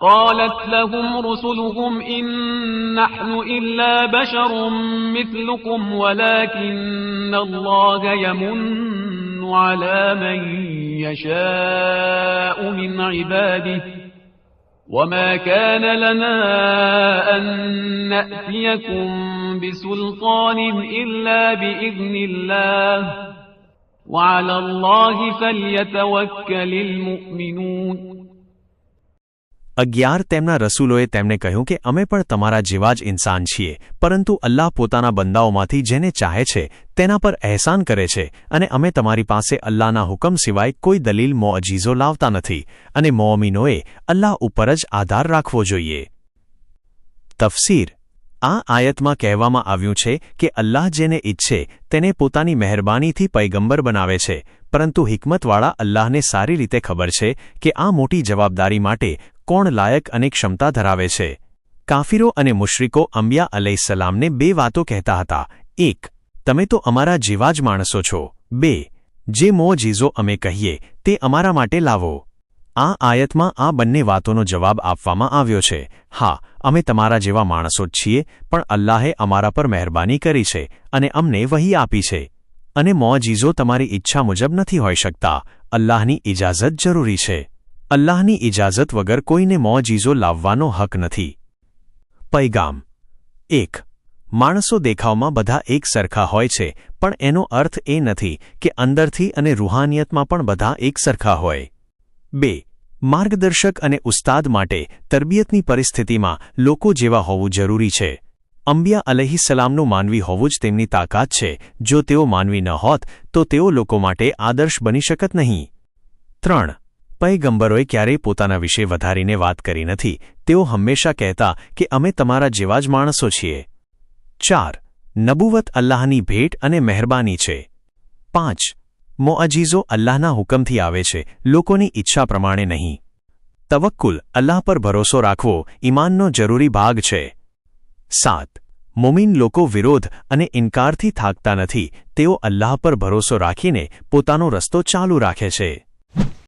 قالت لهم رسلهم إن نحن إلا بشر مثلكم ولكن الله يمن على من يشاء من عباده وما كان لنا أن نأتيكم بسلطان إلا بإذن الله وعلى الله فليتوكل المؤمنون. 11 તેમના રસૂલોએ તેમને કહ્યું કે અમે પણ તમારા જેવા જ ઇન્સાન છીએ, પરંતુ અલ્લાહ પોતાના બંદાઓમાંથી જેને ચાહે છે તેના પર અહેસાન કરે છે અને અમે તમારી પાસે અલ્લાહના હુકમ સિવાય કોઈ દલીલ મોઅજીઝો લાવતા નથી અને મોમિનોએ અલ્લાહ ઉપર જ આધાર રાખવો જોઈએ. તફસીર. આ આયતમાં કહેવામાં આવ્યું છે કે અલ્લાહ જેને ઈચ્છે તેને પોતાની મહેરબાનીથી પૈગંબર બનાવે છે, પરંતુ હિકમતવાળા અલ્લાહને સારી રીતે ખબર છે કે આ મોટી જવાબદારી માટે કોણ લાયક અને ક્ષમતા ધરાવે છે. કાફિરો અને મુશ્રિકો અંબિયા અલૈહિસ્સલામને 2 વાતો કહેતા હતા. 1. તમે તો અમારા જેવા જ માણસો છો. 2. જે મોઅજીઝો અમે કહીએ તે અમારા માટે લાવો. આ આયતમાં આ બંને વાતોનો જવાબ આપવામાં આવ્યો છે. હા, અમે તમારા જેવા માણસો જ છીએ, પણ અલ્લાહે અમારા પર મહેરબાની કરી છે અને અમને વહી આપી છે. અને મોઅજીઝો તમારી ઈચ્છા મુજબ નથી હોઈ શકતા. અલ્લાહની ઇજાઝત જરૂરી છે. અલ્લાહની ઇજાઝત વગર કોઈને મોઅજીઝો લાવવાનો હક નથી. પૈગામ. 1. માણસો દેખાવમાં બધા એક સરખા હોય છે, પણ એનો અર્થ એ નથી કે અંદરથી અને રૂહાનિયતમાં પણ બધા એક સરખા હોય. 2. માર્ગદર્શક અને ઉસ્તાદ માટે તરબિયતની પરિસ્થિતિમાં લોકો જેવા હોવું જરૂરી છે. અંબિયા અલૈહિસ્સલામનું માનવી હોવું જ તેમની તાકાત છે. જો તેઓ માનવી ન હોત તો તેઓ લોકો માટે આદર્શ બની શકત નહીં. 3. પૈગંબરોએ ક્યારેય પોતાના વિશે વધારીને વાત કરી નથી. તેઓ હંમેશા કહેતા કે અમે તમારા જેવા જ માણસો છીએ. 4. નબુવત અલ્લાહની ભેટ અને મહેરબાની છે. 5. મોઅજીઝો અલ્લાહના હુકમથી આવે છે, લોકોની ઈચ્છા પ્રમાણે નહીં. તવક્કુલ અલ્લાહ પર ભરોસો રાખવો ઈમાનનો જરૂરી ભાગ છે. 7. મુમીન લોકો વિરોધ અને ઇનકારથી થાકતા નથી. તેઓ અલ્લાહ પર ભરોસો રાખીને પોતાનો રસ્તો ચાલુ રાખે છે.